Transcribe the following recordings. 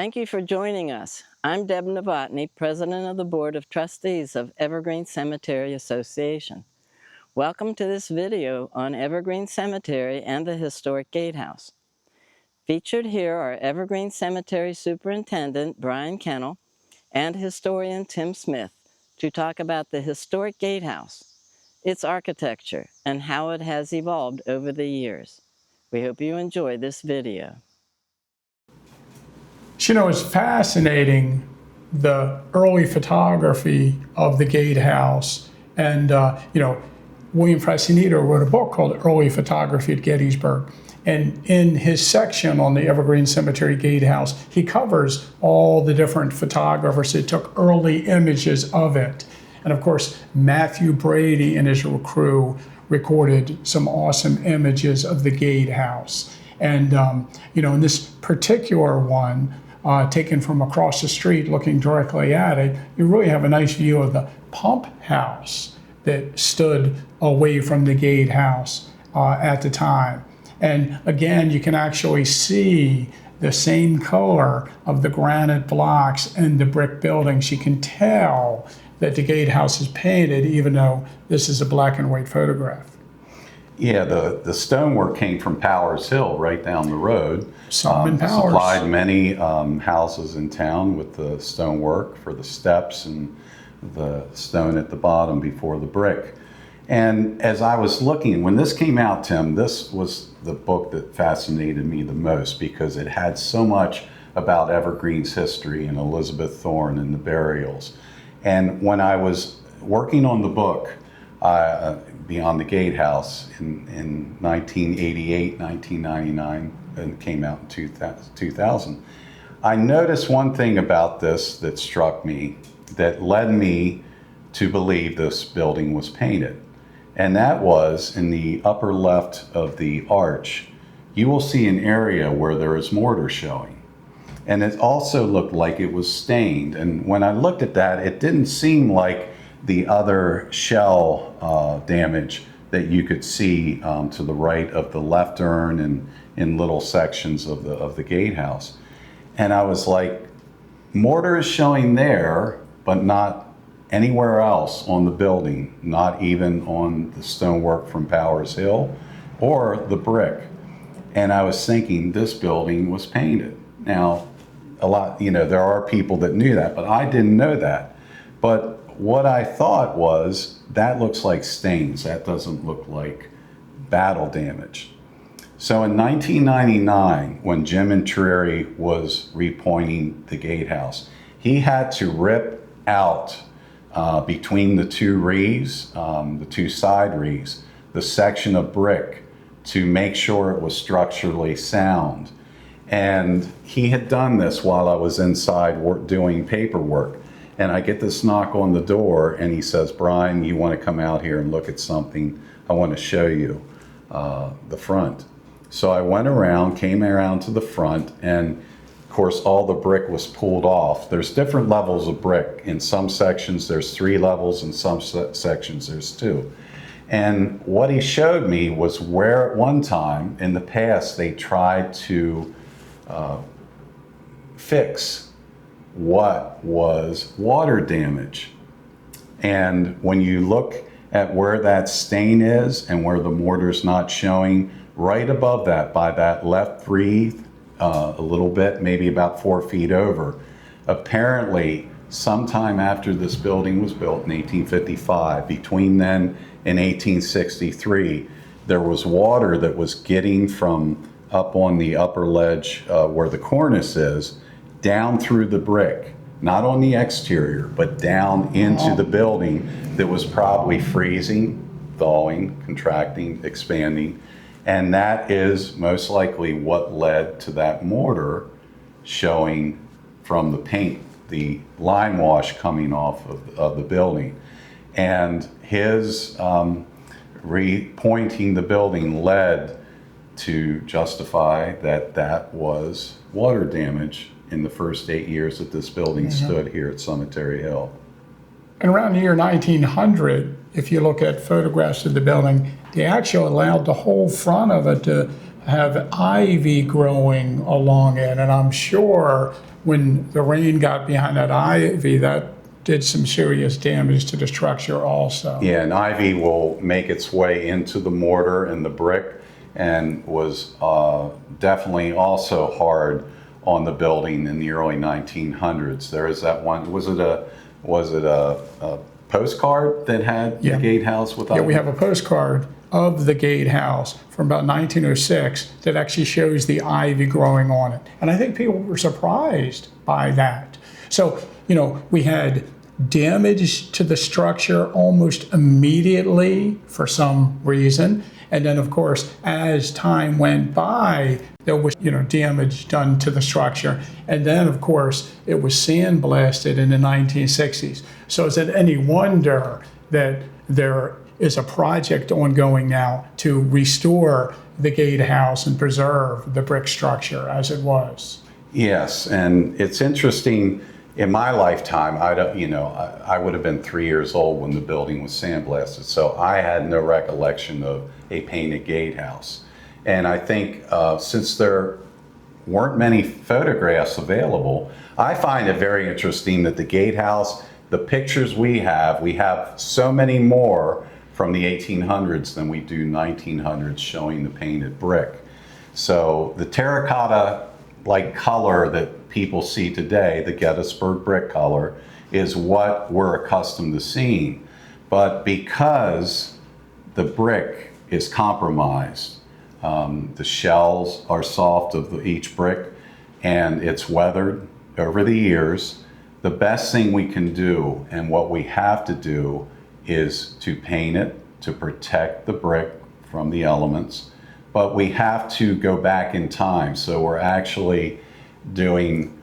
Thank you for joining us. I'm Deb Novotny, President of the Board of Trustees of Evergreen Cemetery Association. Welcome to this video on Evergreen Cemetery and the historic Gatehouse. Featured here are Evergreen Cemetery Superintendent Brian Kennell and historian Tim Smith to talk about the historic Gatehouse, its architecture, and how it has evolved over the years. We hope you enjoy this video. You know, it's fascinating, the early photography of the gatehouse. And, William Frascinito wrote a book called Early Photography at Gettysburg. And in his section on the Evergreen Cemetery Gatehouse, he covers all the different photographers that took early images of it. And of course, Matthew Brady and his crew recorded some awesome images of the gatehouse. And, in this particular one, taken from across the street looking directly at it, you really have a nice view of the pump house that stood away from the gatehouse at the time. And again, you can actually see the same color of the granite blocks and the brick buildings. You can tell that the gatehouse is painted, even though this is a black and white photograph. Yeah, the stonework came from Powers Hill, right down the road. Powers. Supplied many houses in town with the stonework for the steps and the stone at the bottom before the brick. And as I was looking, when this came out, Tim, this was the book that fascinated me the most because it had so much about Evergreen's history and Elizabeth Thorne and the burials. And when I was working on the book, Beyond the Gatehouse in 1988, 1999, and it came out in 2000. I noticed one thing about this that struck me that led me to believe this building was painted. And that was in the upper left of the arch, you will see an area where there is mortar showing. And it also looked like it was stained. And when I looked at that, it didn't seem like the other shell damage that you could see to the right of the left urn and in little sections of the gatehouse. And I was like, mortar is showing there, but not anywhere else on the building, not even on the stonework from Powers Hill or the brick. And I was thinking this building was painted. Now, there are people that knew that, but I didn't know that. But what I thought was, that looks like stains. That doesn't look like battle damage. So in 1999, when Jim Intrieri was repointing the gatehouse, he had to rip out between the two reeves, the two side reeves, the section of brick to make sure it was structurally sound. And he had done this while I was inside doing paperwork. And I get this knock on the door and he says, Brian, you want to come out here and look at something? I want to show you the front. So I went around, came around to the front, and of course all the brick was pulled off. There's different levels of brick. In some sections there's 3 levels, in some sections there's 2. And what he showed me was where at one time in the past they tried to fix what was water damage. And when you look at where that stain is and where the mortar's not showing, right above that by that left reeve, a little bit, maybe about 4 feet over, apparently sometime after this building was built in 1855, between then and 1863, there was water that was getting from up on the upper ledge where the cornice is, down through the brick, not on the exterior, but down into the building that was probably freezing, thawing, contracting, expanding. And that is most likely what led to that mortar showing from the paint, the lime wash coming off of the building. And his repointing the building led to justify that that was water damage in the first 8 years that this building stood here at Cemetery Hill. And around the year 1900, if you look at photographs of the building, they actually allowed the whole front of it to have ivy growing along it. And I'm sure when the rain got behind that ivy, that did some serious damage to the structure also. Yeah, and ivy will make its way into the mortar and the brick, and was definitely also hard on the building in the early 1900s. There is that one. Was it a postcard that had the gatehouse with ivy? Yeah, we have a postcard of the gatehouse from about 1906 that actually shows the ivy growing on it. And I think people were surprised by that. So, we had damage to the structure almost immediately for some reason. And then, of course, as time went by, there was, damage done to the structure. And then, of course, it was sandblasted in the 1960s. So is it any wonder that there is a project ongoing now to restore the gatehouse and preserve the brick structure as it was? Yes, and it's interesting. In my lifetime, I would have been 3 years old when the building was sandblasted, so I had no recollection of a painted gatehouse. And I think since there weren't many photographs available, I find it very interesting that the gatehouse, the pictures we have so many more from the 1800s than we do 1900s showing the painted brick. So the terracotta-like color that people see today, the Gettysburg brick color, is what we're accustomed to seeing. But because the brick is compromised, the shells are soft of each brick, and it's weathered over the years, the best thing we can do, and what we have to do, is to paint it to protect the brick from the elements. But we have to go back in time, so we're actually doing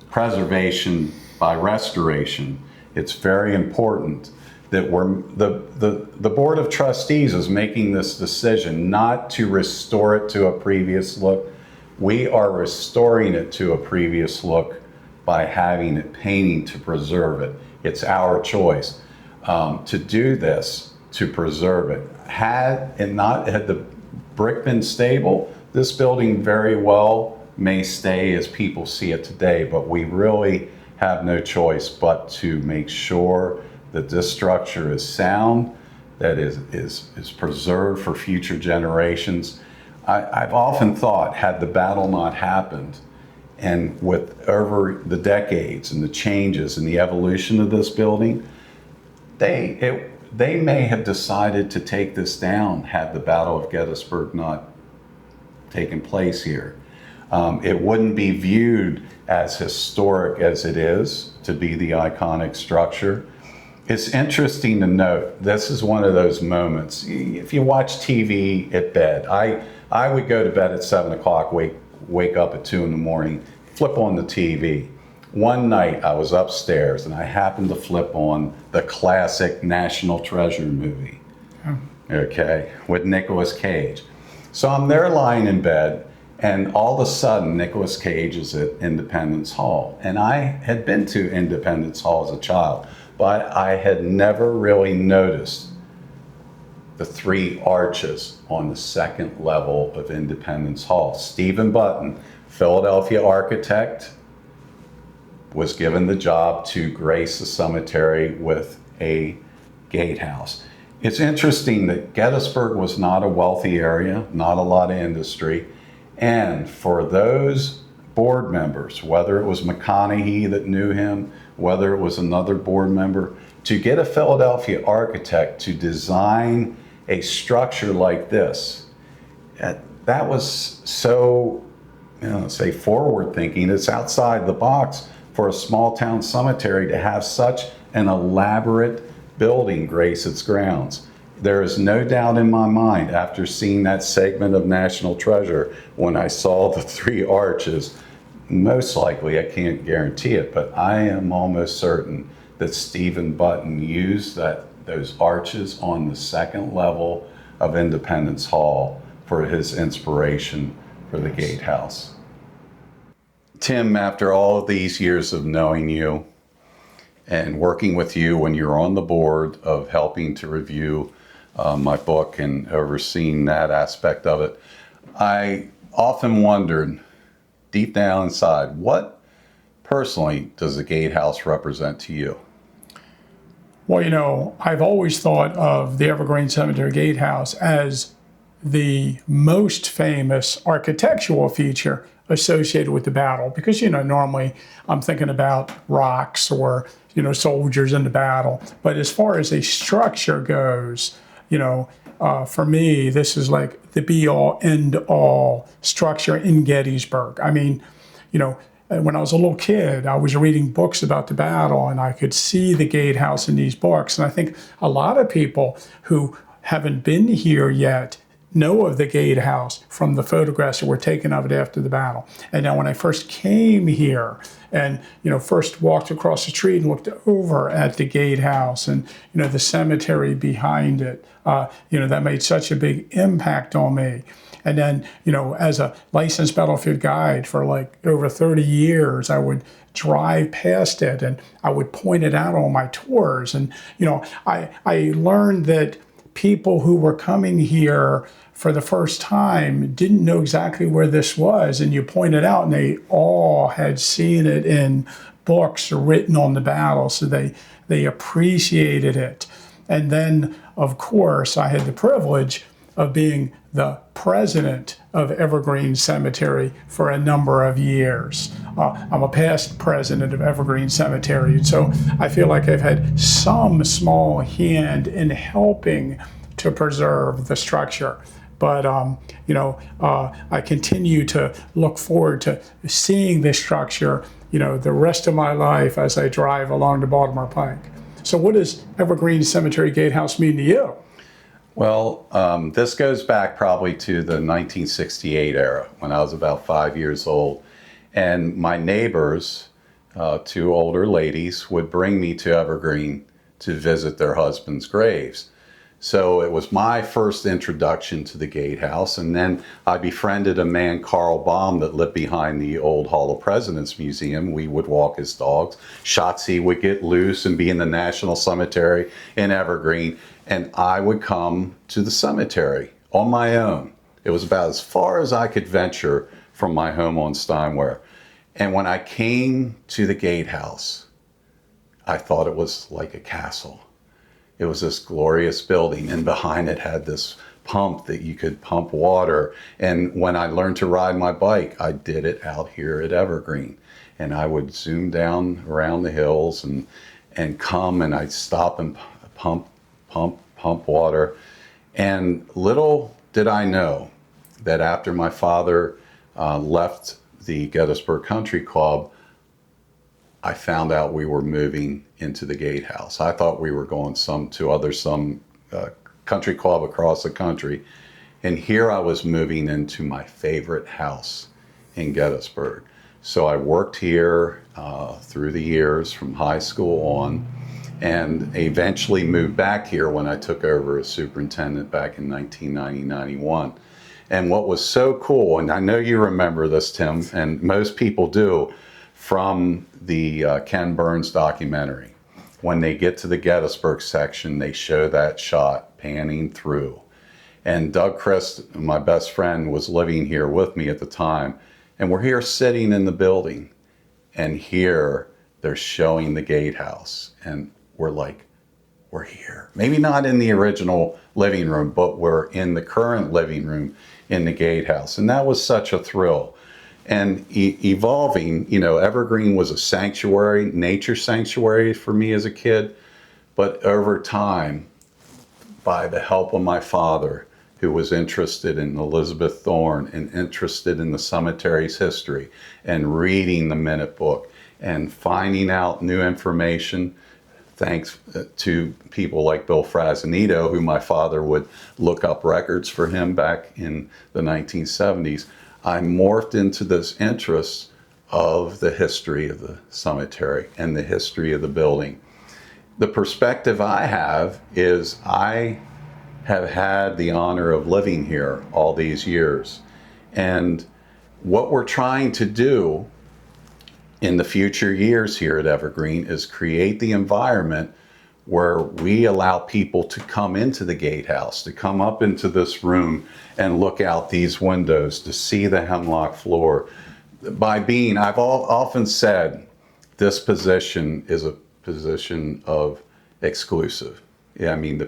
preservation by restoration. It's very important that the Board of Trustees is making this decision not to restore it to a previous look. We are restoring it to a previous look by having it painted to preserve it. It's our choice to do this, to preserve it. Had the brick been stable, this building very well may stay as people see it today, but we really have no choice but to make sure that this structure is sound, that is preserved for future generations. I've often thought, had the battle not happened, and with over the decades and the changes and the evolution of this building, they may have decided to take this down had the Battle of Gettysburg not taken place here. It wouldn't be viewed as historic as it is to be the iconic structure. It's interesting to note, this is one of those moments. If you watch TV at bed, I would go to bed at 7 o'clock, wake up at 2 in the morning, flip on the TV. One night I was upstairs and I happened to flip on the classic National Treasure movie, okay, with Nicolas Cage. So I'm there lying in bed, and all of a sudden, Nicolas Cage is at Independence Hall. And I had been to Independence Hall as a child, but I had never really noticed the 3 arches on the second level of Independence Hall. Stephen Button, Philadelphia architect, was given the job to grace the cemetery with a gatehouse. It's interesting that Gettysburg was not a wealthy area, not a lot of industry. And for those board members, whether it was McConaughey that knew him, whether it was another board member, to get a Philadelphia architect to design a structure like this, that was so, say, forward thinking. It's outside the box for a small town cemetery to have such an elaborate building grace its grounds. There is no doubt in my mind, after seeing that segment of National Treasure, when I saw the 3 arches, most likely, I can't guarantee it, but I am almost certain that Stephen Button used those arches on the second level of Independence Hall for his inspiration for the gatehouse. Tim, after all of these years of knowing you and working with you when you're on the board of helping to review my book and overseeing that aspect of it, I often wondered deep down inside, what personally does the gatehouse represent to you? Well, I've always thought of the Evergreen Cemetery Gatehouse as the most famous architectural feature associated with the battle because, normally I'm thinking about rocks or, soldiers in the battle. But as far as a structure goes, for me, this is like the be all end all structure in Gettysburg. I mean, when I was a little kid, I was reading books about the battle and I could see the gatehouse in these books. And I think a lot of people who haven't been here yet know of the gatehouse from the photographs that were taken of it after the battle. And now when I first came here and, first walked across the street and looked over at the gatehouse and, the cemetery behind it, that made such a big impact on me. And then, as a licensed battlefield guide for like over 30 years, I would drive past it and I would point it out on my tours. And, I learned that people who were coming here for the first time didn't know exactly where this was. And you pointed out and they all had seen it in books written on the battle. So they appreciated it. And then, of course, I had the privilege of being the president of Evergreen Cemetery for a number of years. I'm a past president of Evergreen Cemetery, and so I feel like I've had some small hand in helping to preserve the structure. But, I continue to look forward to seeing this structure, the rest of my life as I drive along the Baltimore Pike. So what does Evergreen Cemetery Gatehouse mean to you? Well, this goes back probably to the 1968 era when I was about 5 years old. And my neighbors, two older ladies, would bring me to Evergreen to visit their husbands' graves. So it was my first introduction to the gatehouse. And then I befriended a man, Carl Baum, that lived behind the old Hall of Presidents Museum. We would walk his dogs. Shotzi would get loose and be in the National Cemetery in Evergreen. And I would come to the cemetery on my own. It was about as far as I could venture from my home on Steinway. And when I came to the gatehouse, I thought it was like a castle. It was this glorious building, and behind it had this pump that you could pump water. And when I learned to ride my bike, I did it out here at Evergreen. And I would zoom down around the hills and come, and I'd stop and pump water. And little did I know that after my father left the Gettysburg Country Club, I found out we were moving into the gatehouse. I thought we were going some country club across the country. And here I was moving into my favorite house in Gettysburg. So I worked here through the years from high school on, and eventually moved back here when I took over as superintendent back in 1990-91. And what was so cool, and I know you remember this, Tim, and most people do, from the Ken Burns documentary. When they get to the Gettysburg section, they show that shot panning through. And Doug Christ, my best friend, was living here with me at the time. And we're here sitting in the building. And here they're showing the gatehouse. And we're like, we're here. Maybe not in the original living room, but we're in the current living room in the gatehouse. And that was such a thrill. And evolving, Evergreen was a sanctuary, nature sanctuary for me as a kid. But over time, by the help of my father, who was interested in Elizabeth Thorne and interested in the cemetery's history and reading the minute book and finding out new information, thanks to people like Bill Frazanito, who my father would look up records for him back in the 1970s, I morphed into this interest of the history of the cemetery and the history of the building. The perspective I have is I have had the honor of living here all these years. And what we're trying to do in the future years here at Evergreen is create the environment where we allow people to come into the gatehouse, to come up into this room and look out these windows, to see the hemlock floor. I've often said this position is a position of exclusive. Yeah, I mean,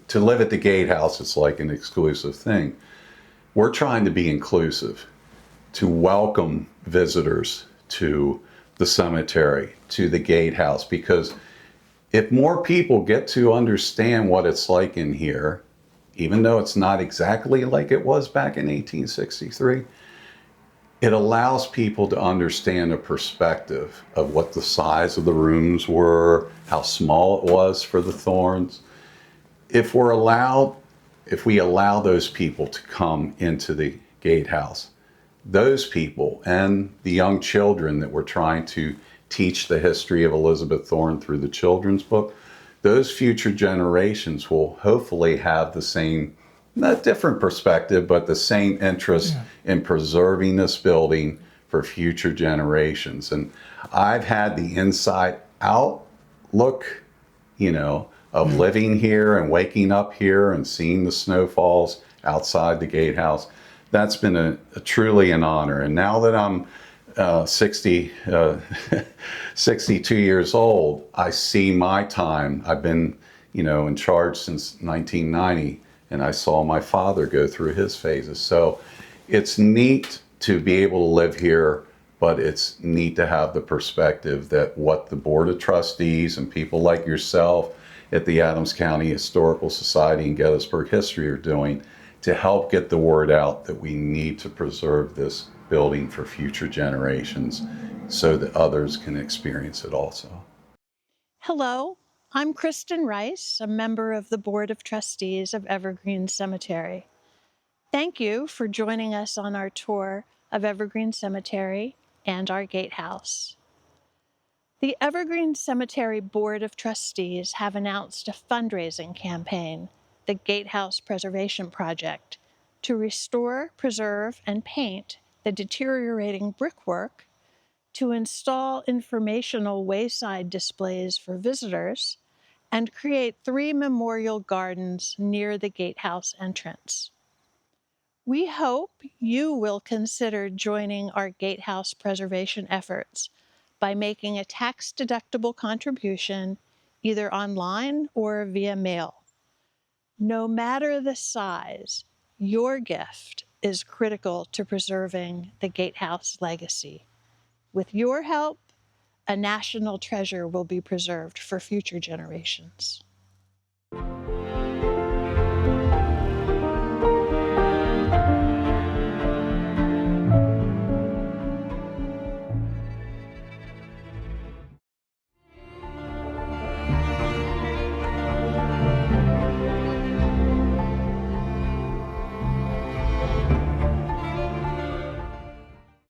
to live at the gatehouse, it's like an exclusive thing. We're trying to be inclusive, to welcome visitors to the cemetery, to the gatehouse, because if more people get to understand what it's like in here, even though it's not exactly like it was back in 1863, it allows people to understand a perspective of what the size of the rooms were, how small it was for the Thorns. If we allow those people to come into the gatehouse, those people and the young children that we're trying to teach the history of Elizabeth Thorne through the children's book, those future generations will hopefully have the same, not different perspective, but the same interest in preserving this building for future generations. And I've had the inside out look, of living here and waking up here and seeing the snowfalls outside the gatehouse. That's been a truly an honor. And now that I'm 62 years old, I see my time. I've been, in charge since 1990, and I saw my father go through his phases. So it's neat to be able to live here, but it's neat to have the perspective that what the Board of Trustees and people like yourself at the Adams County Historical Society and Gettysburg History are doing to help get the word out that we need to preserve this building for future generations so that others can experience it also. Hello, I'm Kristen Rice, a member of the Board of Trustees of Evergreen Cemetery. Thank you for joining us on our tour of Evergreen Cemetery and our gatehouse. The Evergreen Cemetery Board of Trustees have announced a fundraising campaign, the Gatehouse Preservation Project, to restore, preserve, and paint the deteriorating brickwork, to install informational wayside displays for visitors, and create 3 memorial gardens near the gatehouse entrance. We hope you will consider joining our gatehouse preservation efforts by making a tax-deductible contribution either online or via mail. No matter the size, your gift is critical to preserving the gatehouse legacy. With your help, a national treasure will be preserved for future generations.